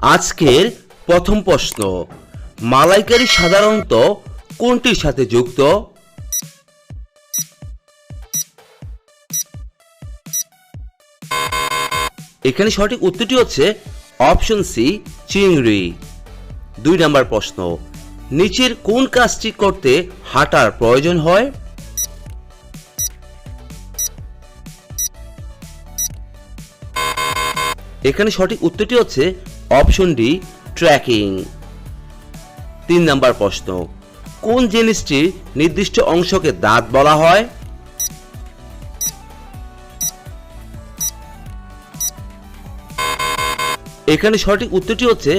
আজকের প্রথম প্রশ্ন, মালাইকারি সাধারণত কোনটির সাথে যুক্ত? এখানে সঠিক উত্তরটি হচ্ছে অপশন সি, চিংড়ি। 2 নম্বর প্রশ্ন, নিচের কোন কাজটি করতে হাঁটার প্রয়োজন হয়? এখানে সঠিক উত্তরটি হচ্ছে অপশন ডি, ট্র্যাকিং। 3 নম্বর প্রশ্ন, কোন জিনিসটির নির্দিষ্ট অংশকে দাঁত বলা হয়? এখানে সঠিক উত্তরটি হচ্ছে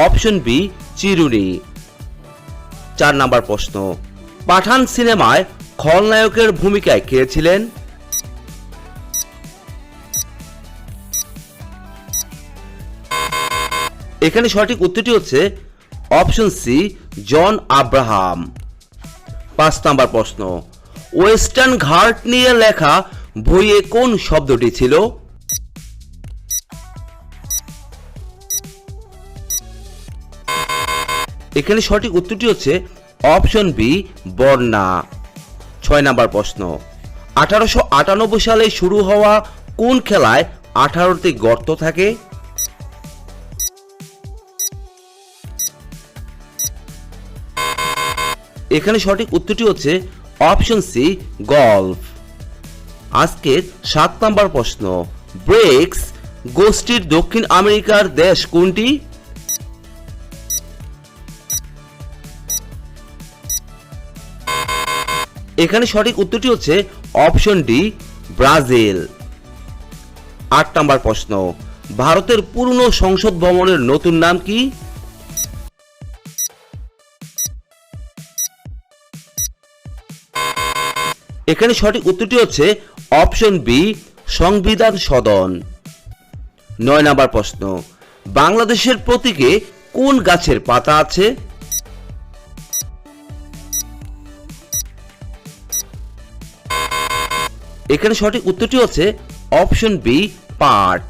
অপশন বি, চিরুনি। 4 নম্বর প্রশ্ন, পাঠান সিনেমায় খলনায়কের ভূমিকায় কে ছিলেন? এখানে সঠিক উত্তরটি হচ্ছে অপশন সি, জন আব্রাহাম। 5 নম্বর প্রশ্ন, ওয়েস্টার্ন ঘাট নিয়ে লেখা বইয়ে কোন শব্দটি ছিল? এখানে সঠিক উত্তরটি হচ্ছে অপশন বি, বর্ণা। 6 নম্বর প্রশ্ন, 1898 সালে শুরু হওয়া কোন খেলায় 18টি গর্ত থাকে? এখানে সঠিক উত্তরটি হচ্ছে অপশন সি, গলফ। আজকের 7 নম্বর প্রশ্ন, ব্রিক্স গোষ্ঠীর দক্ষিণ আমেরিকার দেশ কোনটি? এখানে সঠিক উত্তরটি হচ্ছে অপশন ডি, ব্রাজিল। 8 নম্বর প্রশ্ন, ভারতের পুরনো সংসদ ভবনের নতুন নাম কি? এখানে সঠিক উত্তরটি হচ্ছে অপশন বি, সংবিধান সদন। 9 নম্বর প্রশ্ন, বাংলাদেশের প্রতীকে কোন গাছের পাতা আছে? এখানে সঠিক উত্তরটি হচ্ছে অপশন বি, পাট।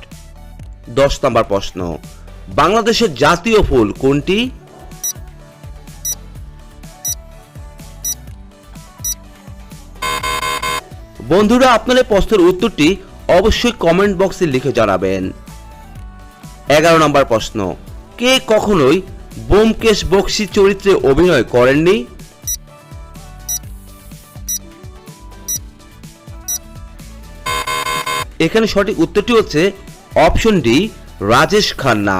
10 নম্বর প্রশ্ন, বাংলাদেশের জাতীয় ফুল কোনটি? বন্ধুরা, আপনাদের প্রশ্নের উত্তরটি অবশ্যই কমেন্ট বক্সে লিখে জানাবেন। 11 নম্বর প্রশ্ন, কে কখনোই ব্যোমকেশ বক্সী চরিত্রে অভিনয় করেননি? এখানে সঠিক উত্তরটি হচ্ছে অপশন ডি, রাজেশ খান্না।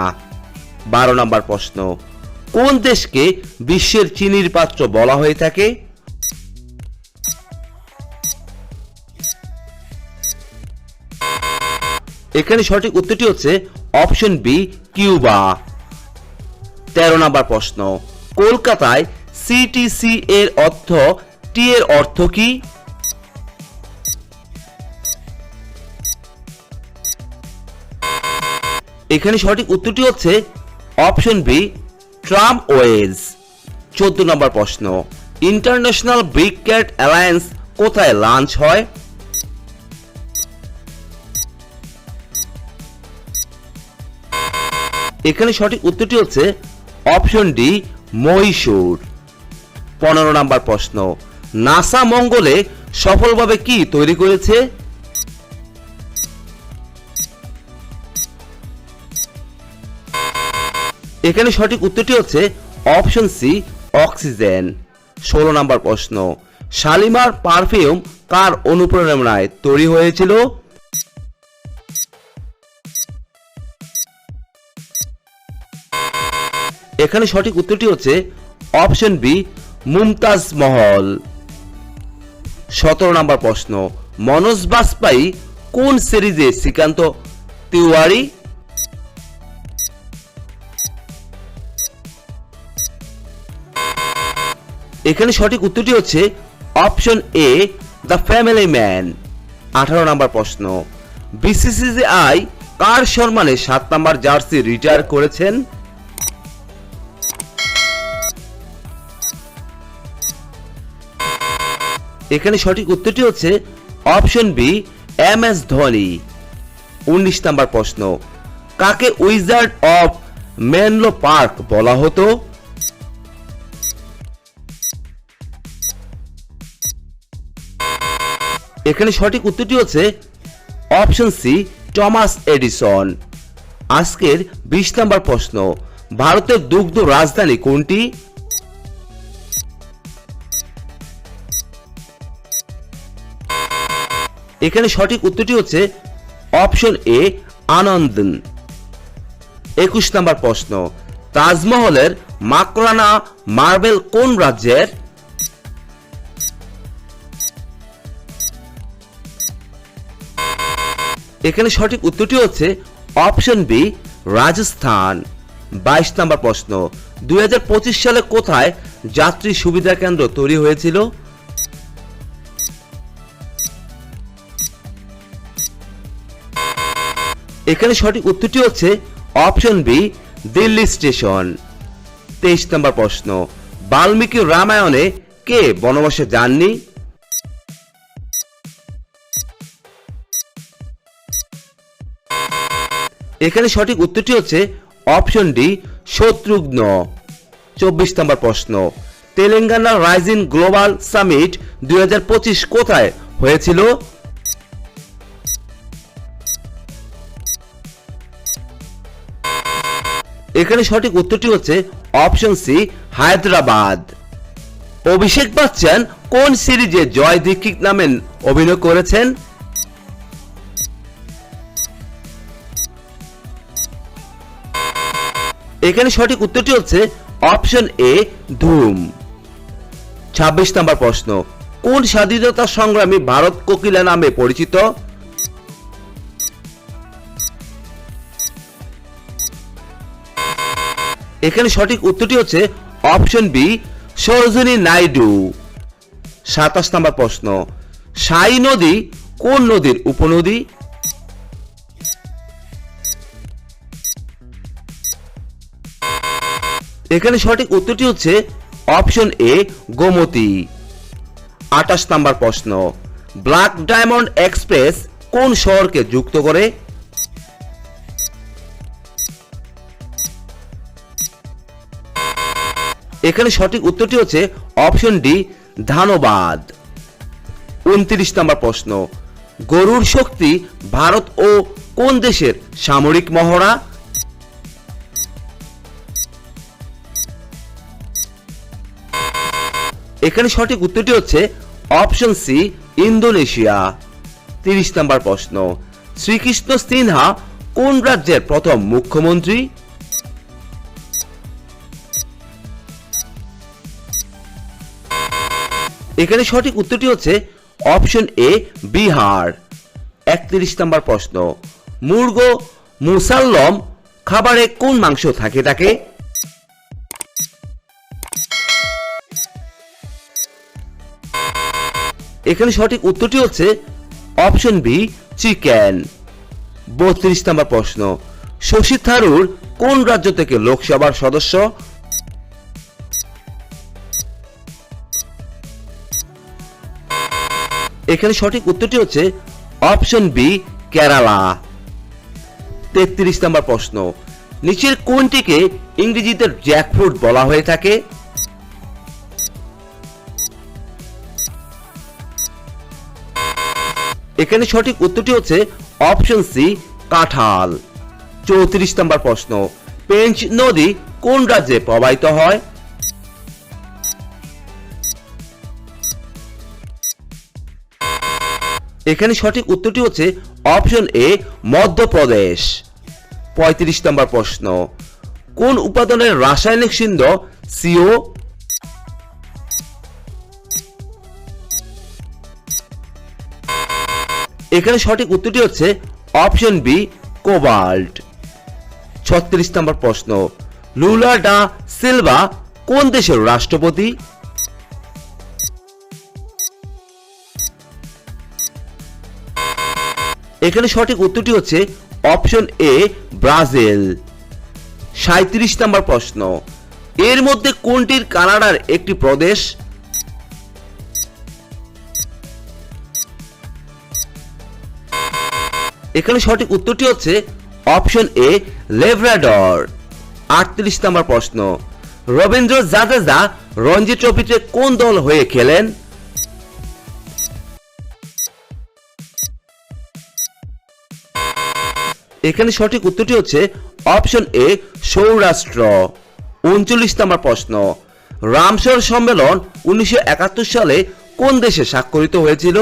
12 নম্বর প্রশ্ন, কোন দেশকে বিশ্বের চিনির পাত্র বলা হয়ে থাকে? এখানে সঠিক উত্তরটি হচ্ছে অপশন বি, কিউবা। 13 নম্বর প্রশ্ন, কলকাতায় সিটিসি এর অর্থ টি এর অর্থ কি? এখানে সঠিক উত্তরটি হচ্ছে অপশন বি, ট্রামওয়েজ। 14 নম্বর প্রশ্ন, ইন্টারন্যাশনাল বিগ ক্যাট অ্যালায়েন্স কোথায় লঞ্চ হয়? এখানে সঠিক উত্তরটি হচ্ছে অপশন ডি, মহীশূর। 15 নম্বর প্রশ্ন, নাসা মঙ্গলে সফলভাবে কি তৈরি করেছে? এখানে সঠিক উত্তরটি হচ্ছে অপশন সি, অক্সিজেন। 16 নম্বর প্রশ্ন, শালিমার পারফিউম কার অনুপ্রেরণায় তৈরি হয়েছিল? এখানে সঠিক উত্তরটি হচ্ছে অপশন বি, মুমতাজ মহল। 17 নম্বর প্রশ্ন, মনোজ বাজপেয়ী কোন সিরিজে শ্রীকান্ত তিওয়ারি? এখানে সঠিক উত্তরটি হচ্ছে option A, the family man. 18 নম্বর প্রশ্ন, বিসিসিআই কার সম্মানে 7 নম্বর জার্সি রিটায়ার করেছেন? এখানে সঠিক উত্তরটি হচ্ছে option B, M S Dhoni. 19 number প্রশ্ন, কাকে উইজার্ড অফ মেনলো পার্ক বলা হতো? এখানে সঠিক উত্তরটি হচ্ছে অপশন সি, টমাস এডিসন। আজকের 20 নম্বর প্রশ্ন, ভারতের দুগ্ধ রাজধানী কোনটি? এখানে সঠিক উত্তরটি হচ্ছে অপশন এ, আনন্দ। 21 নম্বর প্রশ্ন, তাজমহলের মাকরানা মার্বেল কোন রাজ্যের? এখানে সঠিক উত্তরটি হচ্ছে অপশন বি, রাজস্থান। 22 নম্বর প্রশ্ন, 2025 সালে কোথায় যাত্রী সুবিধা কেন্দ্র তৈরি হয়েছিল? এখানে সঠিক উত্তরটি হচ্ছে অপশন বি, দিল্লি স্টেশন। 23 নম্বর প্রশ্ন, বাল্মীকি রামায়ণে কে বনবাসে যাননি? এখানে সঠিক উত্তরটি হচ্ছে অপশন ডি, শত্রুঘ্ন। 24 নম্বর প্রশ্ন, তেলেঙ্গানা রাইজিং গ্লোবাল সামিট 2025 কোথায় হয়েছিল? এখানে সঠিক উত্তরটি হচ্ছে অপশন সি, হায়দ্রাবাদ। অভিষেক বচ্চন কোন সিরিজে জয় দীক্ষিত নামে অভিনয় করেছেন? এখানে সঠিক উত্তরটি হচ্ছে অপশন এ, ধুম। 26 নম্বর প্রশ্ন, কোন স্বাধীনতা সংগ্রামী ভারত কোকিলা নামে পরিচিত? এখানে সঠিক উত্তরটি হচ্ছে অপশন বি, সরোজিনী নাইডু। 27 নম্বর প্রশ্ন, সাই নদী কোন নদীর উপনদী? এখানে সঠিক উত্তরটি হচ্ছে অপশন এ, গোমতী। 28 নম্বর প্রশ্ন, ব্ল্যাক ডায়মন্ড এক্সপ্রেস কোন শহরকে যুক্ত করে? এখানে সঠিক উত্তরটি হচ্ছে অপশন ডি, ধানবাদ। 29 নম্বর প্রশ্ন, গরুড় শক্তি ভারত ও কোন দেশের সামরিক মহড়া? এখানে সঠিক উত্তরটি হচ্ছে অপশন সি, ইন্দোনেশিয়া। 30 নম্বর প্রশ্ন, শ্রীকৃষ্ণ সিনহা কোন রাজ্যের প্রথম মুখ্যমন্ত্রী? এখানে সঠিক উত্তরটি হচ্ছে অপশন এ, বিহার। 31 নম্বর প্রশ্ন, মুর্গ মুসাল্লম খাবারে কোন মাংস থাকে? এখানে সঠিক উত্তরটি হচ্ছে অপশন বি, চিকেন। 32 নম্বর প্রশ্ন, শশী থারুর কোন রাজ্য থেকে লোকসভার সদস্য? এখানে সঠিক উত্তরটি হচ্ছে অপশন বি, কেরালা। 33 নম্বর প্রশ্ন, নিচের কোনটিকে ইংরেজিতে জ্যাকফ্রুট বলা হয়ে থাকে? এখানে সঠিক উত্তরটি হচ্ছে অপশন সি, কাঁঠাল। 34 নম্বর প্রশ্ন, পেঞ্চ নদী কোন রাজ্যে প্রবাহিত হয়? এখানে সঠিক উত্তরটি হচ্ছে অপশন এ, মধ্যপ্রদেশ। 35 নম্বর প্রশ্ন, কোন উপাদানের রাসায়নিক চিহ্ন CO? এখানে সঠিক উত্তরটি হচ্ছে অপশন বি, কোবাল্ট। 36 নম্বর প্রশ্ন, লুলা ডা সিলভা কোন দেশের রাষ্ট্রপতি? এখানে সঠিক উত্তরটি হচ্ছে অপশন এ, ব্রাজিল। 37 নম্বর প্রশ্ন, এর মধ্যে কোনটির কানাডার একটি প্রদেশ? এখানে সঠিক উত্তরটি হচ্ছে অপশন এ, লেব্রাডর। 38 নম্বর প্রশ্ন, রবীন্দ্র জাদেজা রঞ্জি ট্রফিতে কোন দল হয়ে খেলেন? এখানে সঠিক উত্তরটি হচ্ছে অপশন এ সৌরাষ্ট্র। 39 নম্বর প্রশ্ন, রামসর সম্মেলন 1971 সালে কোন দেশে স্বাক্ষরিত হয়েছিল?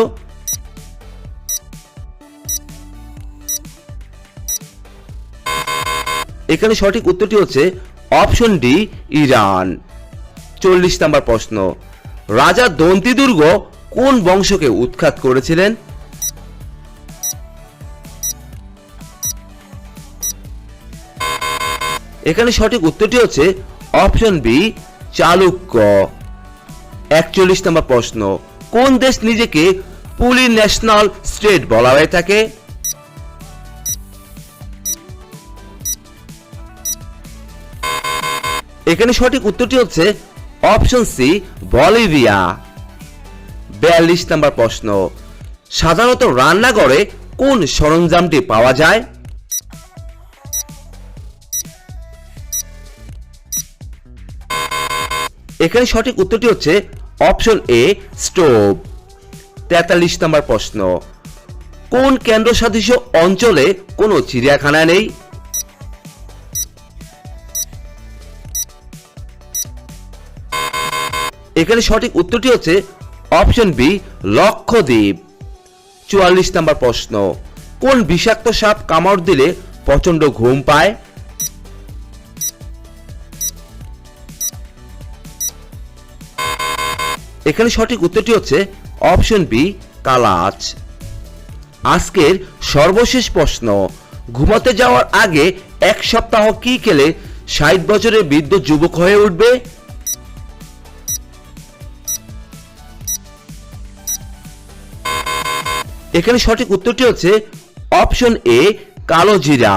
এখানে সঠিক উত্তরটি হচ্ছে অপশন ডি ইরান। 40 নম্বর প্রশ্ন, রাজা দন্তি দুর্গ কোন বংশকে উৎখাত করেছিলেন? এখানে সঠিক উত্তরটি হচ্ছে অপশন বি চালুক্য। 41 নম্বর প্রশ্ন, কোন দেশ নিজেকে পুলি ন্যাশনাল স্টেট বলা হয়ে থাকে? এখানে সঠিক উত্তরটি হচ্ছে অপশন সি বলিভিয়া। 42 নম্বর প্রশ্ন, সাধারণত রান্নাঘরে কোন সরঞ্জামটি পাওয়া যায়? এখানে সঠিক উত্তরটি হচ্ছে অপশন এ স্টোভ। 43 নম্বর প্রশ্ন, কোন কেন্দ্রশাসিত অঞ্চলে কোনো চিড়িয়াখানা নেই? এখানে সঠিক উত্তরটি হচ্ছে অপশন বি লক্ষদ্বীপ। 44 নম্বর প্রশ্ন, কোন বিষাক্ত সাপ কামড় দিলে প্রচন্ড ঘুম পায়? এখানে সঠিক উত্তরটি হচ্ছে অপশন বি কালাচ। আজকের সর্বশেষ প্রশ্ন, ঘুমাতে যাওয়ার আগে 1 সপ্তাহ কি খেলে 60 বছরের বৃদ্ধ যুবক হয়ে উঠবে? এখানে সঠিক উত্তরটি হচ্ছে অপশন এ কালো জিরা।